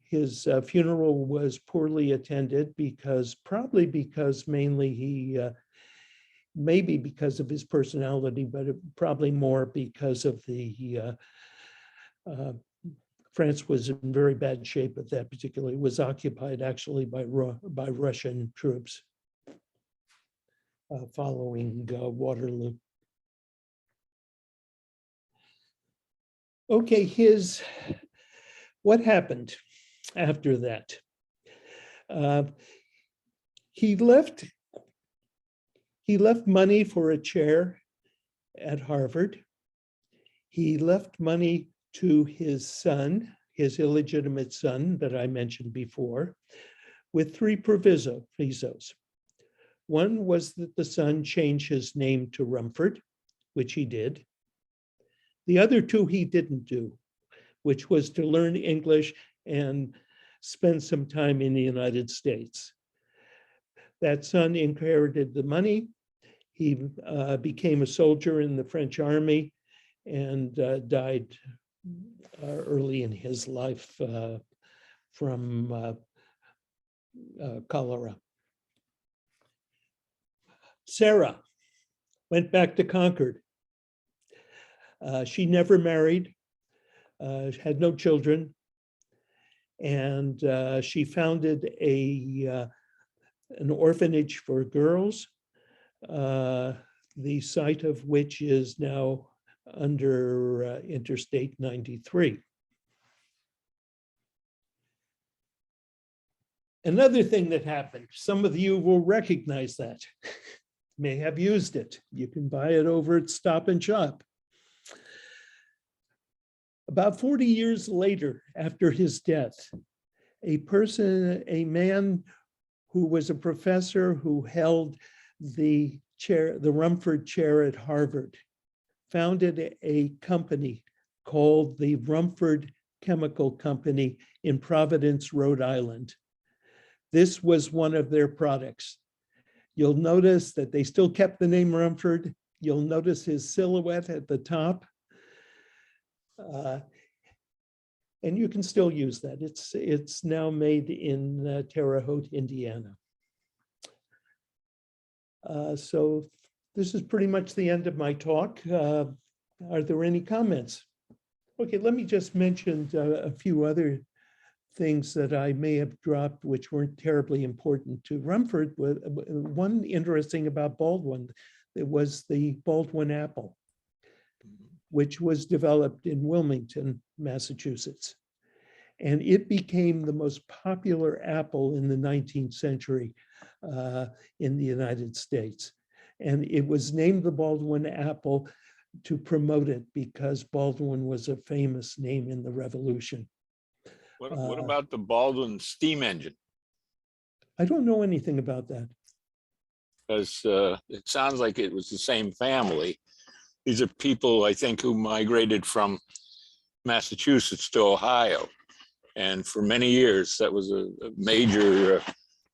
his funeral was poorly attended probably because mainly maybe because of his personality, but probably more because of France was in very bad shape at that particular. It was occupied actually by Russian troops following Waterloo. Okay, what happened after that? He left money for a chair at Harvard. He left money to his son, his illegitimate son that I mentioned before, with three provisos. One was that the son change his name to Rumford, which he did. The other two he didn't do, which was to learn English and spend some time in the United States. That son inherited the money. He became a soldier in the French army and died early in his life from cholera. Sarah went back to Concord. She never married, had no children, and she founded an orphanage for girls, the site of which is now under Interstate 93. Another thing that happened, some of you will recognize that, may have used it. You can buy it over at Stop and Shop. About 40 years later, after his death, a man who was a professor who held the Rumford Chair at Harvard, founded a company called the Rumford Chemical Company in Providence, Rhode Island. This was one of their products. You'll notice that they still kept the name Rumford. You'll notice his silhouette at the top. And you can still use that. It's now made in Terre Haute, Indiana. So this is pretty much the end of my talk. Are there any comments? Okay, let me just mention a few other things that I may have dropped, which weren't terribly important to Rumford. One interesting about Baldwin, it was the Baldwin apple, which was developed in Wilmington, Massachusetts. And it became the most popular apple in the 19th century in the United States. And it was named the Baldwin apple to promote it because Baldwin was a famous name in the Revolution. What about the Baldwin steam engine? I don't know anything about that. Because it sounds like it was the same family. These are people, I think, who migrated from Massachusetts to Ohio. And for many years, that was a major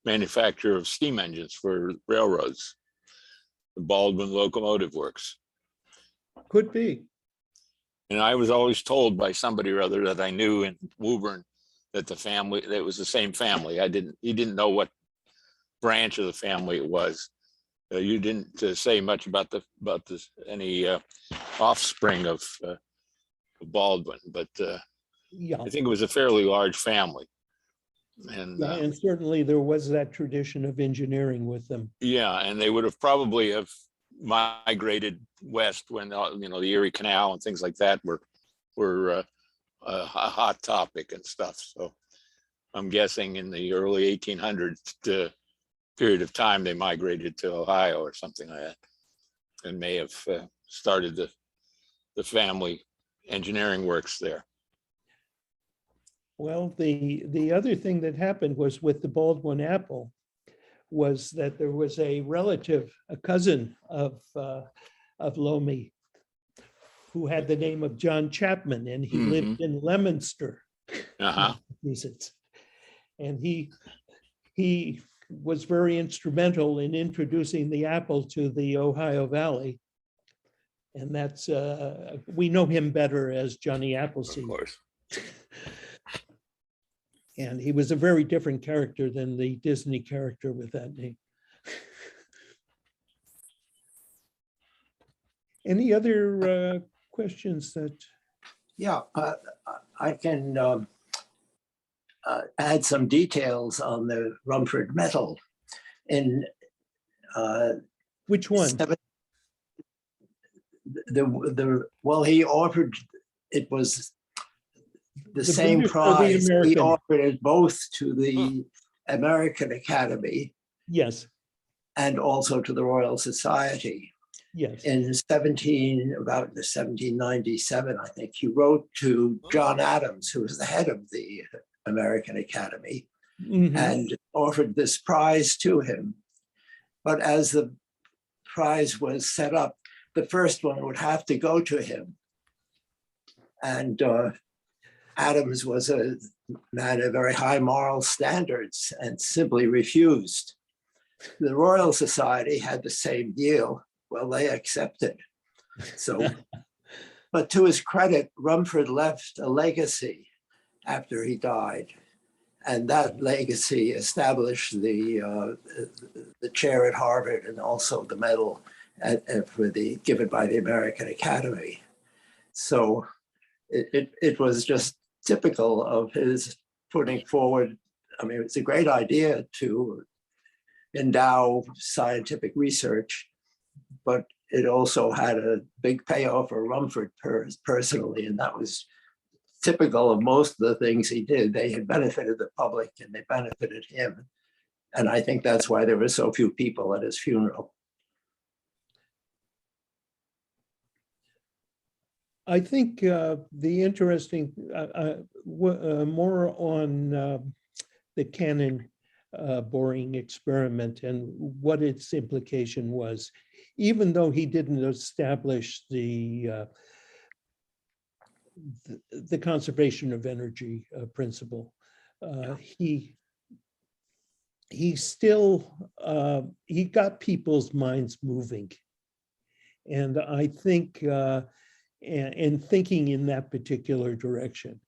manufacturer of steam engines for railroads, the Baldwin Locomotive Works. Could be. And I was always told by somebody or other that I knew in Woburn that it was the same family. He didn't know what branch of the family it was. You didn't say much about any offspring of Baldwin, but Yeah. I think it was a fairly large family. And Yeah, and certainly there was that tradition of engineering with them. yeah, and they would have probably have migrated west when the Erie Canal and things like that were a hot topic and stuff. So I'm guessing in the early 1800s period of time they migrated to Ohio or something like that, and may have started the family engineering works there. Well, the other thing that happened was with the Baldwin apple was that there was a relative, a cousin of Lomi, who had the name of John Chapman, and he lived in Leominster, Massachusetts. And he was very instrumental in introducing the apple to the Ohio Valley. And that's, we know him better as Johnny Appleseed. Of course. And he was a very different character than the Disney character with that name. Any other questions that? Yeah, I can add some details on the Rumford Medal. In Which one? Well, he offered, it was the same British or the prize. He American? offered it both to the American Academy Yes, and also to the Royal Society. yes. In about 1797, I think, he wrote to John Adams, who was the head of the American Academy, and offered this prize to him. But as the prize was set up, the first one would have to go to him. And Adams was a man of very high moral standards and simply refused. The Royal Society had the same deal. Well, they accepted. So, but to his credit, Rumford left a legacy after he died. And that legacy established the chair at Harvard and also the medal given by the American Academy. So it was just typical of his putting forward. I mean, it's a great idea to endow scientific research, but it also had a big payoff for Rumford personally, and that was typical of most of the things he did. They had benefited the public and they benefited him. And I think that's why there were so few people at his funeral. I think the interesting, more on the cannon boring experiment and what its implication was. Even though he didn't establish the conservation of energy principle, he still, he got people's minds moving. And I think, and thinking in that particular direction.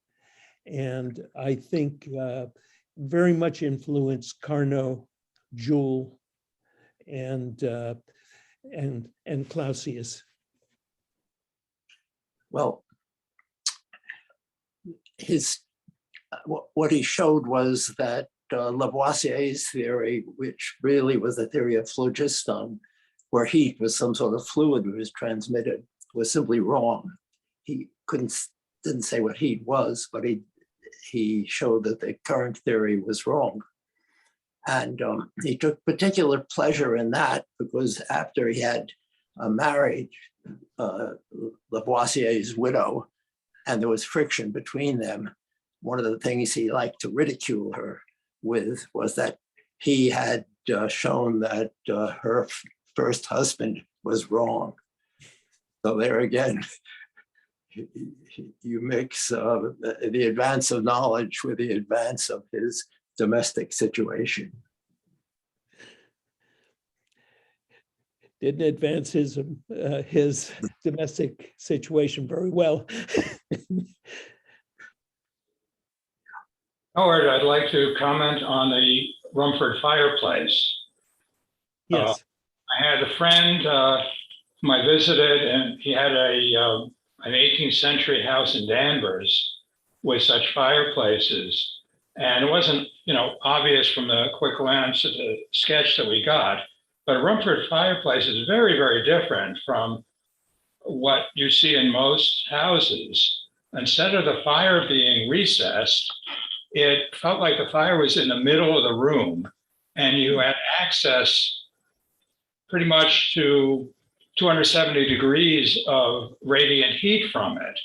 And I think very much influenced Carnot, Joule, and Clausius. Well, what he showed was that Lavoisier's theory, which really was the theory of phlogiston, where heat was some sort of fluid that was transmitted, was simply wrong. He didn't say what heat was, but he showed that the current theory was wrong. And he took particular pleasure in that because after he had married Lavoisier's widow, and there was friction between them, one of the things he liked to ridicule her with was that he had shown that her first husband was wrong. So there again, you mix the advance of knowledge with the advance of his domestic situation. Didn't advance his domestic situation very well. Howard, I'd like to comment on the Rumford fireplace. Yes. I had a friend whom I visited, and he had an 18th century house in Danvers with such fireplaces. And it wasn't, obvious from the quick glance at the sketch that we got, but a Rumford fireplace is very, very different from what you see in most houses. Instead of the fire being recessed, it felt like the fire was in the middle of the room, and you had access pretty much to 270 degrees of radiant heat from it.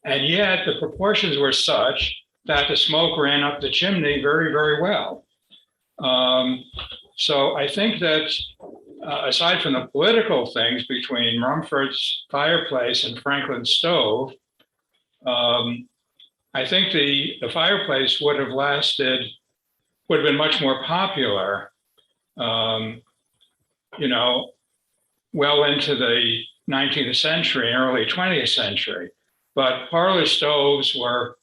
And yet the proportions were such that the smoke ran up the chimney very, very well. So I think that aside from the political things between Rumford's fireplace and Franklin's stove, I think the fireplace would have been much more popular, well into the 19th century and early 20th century. But parlor stoves were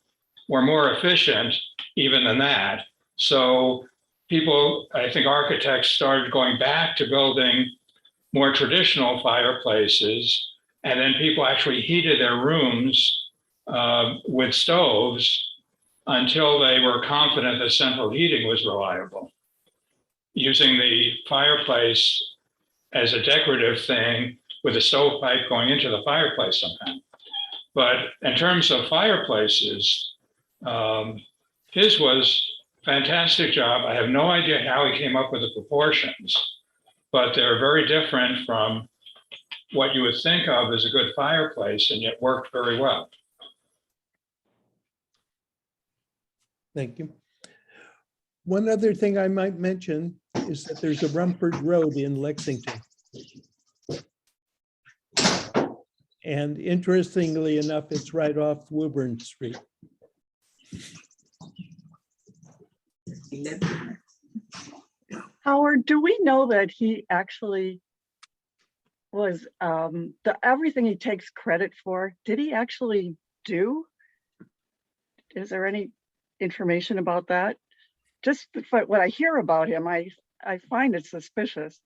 more efficient even than that. So people, I think architects started going back to building more traditional fireplaces, and then people actually heated their rooms with stoves until they were confident that central heating was reliable, using the fireplace as a decorative thing with a stovepipe going into the fireplace somehow. But in terms of fireplaces, his was a fantastic job. I have no idea how he came up with the proportions, but they're very different from what you would think of as a good fireplace, and yet worked very well. Thank you. One other thing I might mention is that there's a Rumford Road in Lexington. And interestingly enough, it's right off Woburn Street. Howard, do we know that he actually was everything he takes credit for? Did he actually do? Is there any information about that? Just what I hear about him, I find it suspicious.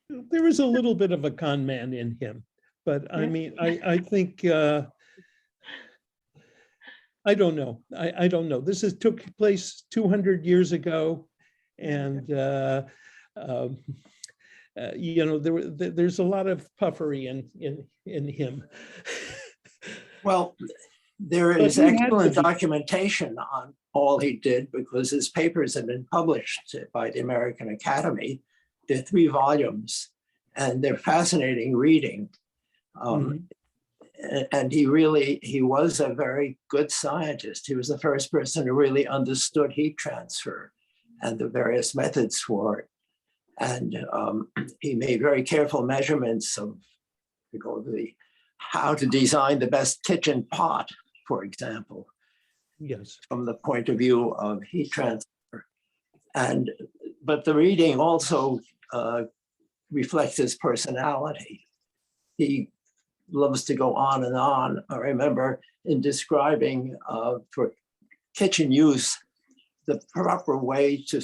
There was a little bit of a con man in him, but I mean, I think, I don't know. I don't know. This took place 200 years ago. And, there's a lot of puffery in him. Well, there is excellent documentation on all he did because his papers have been published by the American Academy. They're 3 volumes and they're fascinating reading. And he was a very good scientist. He was the first person who really understood heat transfer and the various methods for it. And he made very careful measurements of how to design the best kitchen pot, for example. Yes. From the point of view of heat transfer. But the reading also reflects his personality. He loves to go on and on. I remember in describing for kitchen use, the proper way to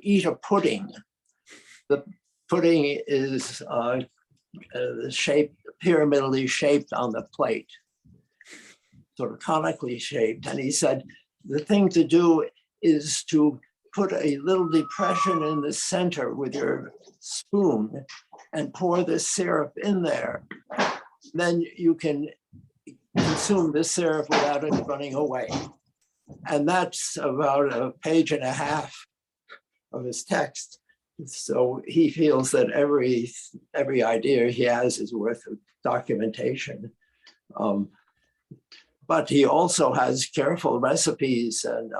eat a pudding. The pudding is pyramidally shaped on the plate, sort of conically shaped. And he said, the thing to do is to put a little depression in the center with your spoon and pour the syrup in there. Then you can consume the syrup without it running away. And that's about 1.5 pages of his text. So he feels that every idea he has is worth documentation. But he also has careful recipes and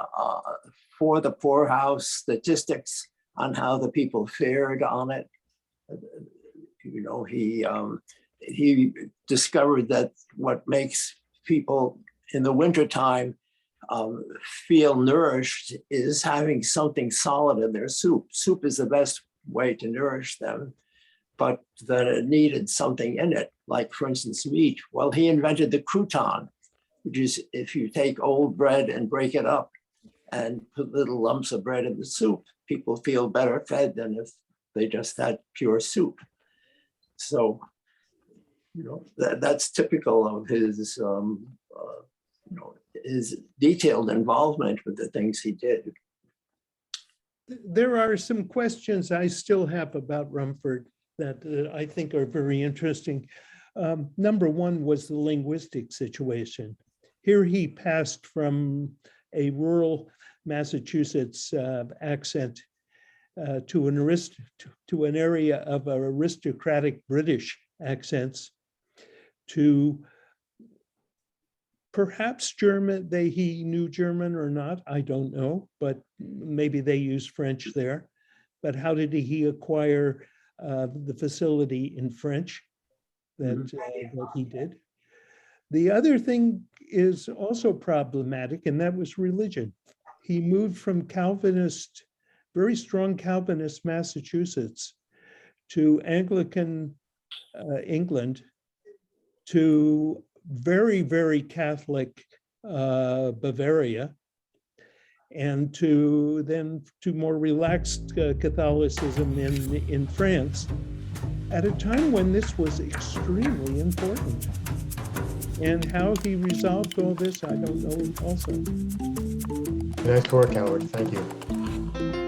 for the poorhouse, statistics on how the people fared on it. he discovered that what makes people in the wintertime feel nourished is having something solid in their soup. Soup is the best way to nourish them, but that it needed something in it, like, for instance, meat. Well, he invented the crouton, which is if you take old bread and break it up and put little lumps of bread in the soup, people feel better fed than if they just had pure soup. So, you know, that's typical of his, you know, his detailed involvement with the things he did. There are some questions I still have about Rumford that I think are very interesting. Number one was the linguistic situation. Here he passed from a rural Massachusetts accent to an area of aristocratic British accents, to perhaps German. He knew German or not, I don't know, but maybe they used French there. But how did he acquire the facility in French that he did? The other thing is also problematic, and that was religion. He moved from Calvinist, very strong Calvinist Massachusetts to Anglican England, to very, very Catholic Bavaria, and to more relaxed Catholicism in France, at a time when this was extremely important. And how he resolved all this, I don't know also. Nice work, Howard. Thank you.